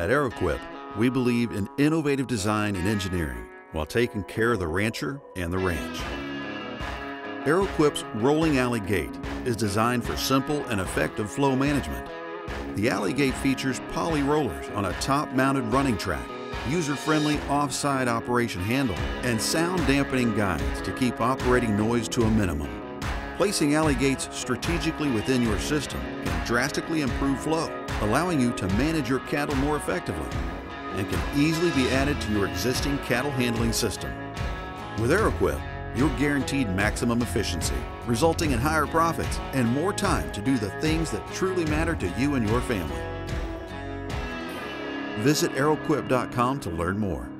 At AeroQuip, we believe in innovative design and engineering while taking care of the rancher and the ranch. AeroQuip's rolling alley gate is designed for simple and effective flow management. The alley gate features poly rollers on a top-mounted running track, user-friendly offside operation handle, and sound dampening guides to keep operating noise to a minimum. Placing alley gates strategically within your system can drastically improve flow, allowing you to manage your cattle more effectively, and can easily be added to your existing cattle handling system. With AeroQuip, you're guaranteed maximum efficiency, resulting in higher profits and more time to do the things that truly matter to you and your family. Visit aeroquip.com to learn more.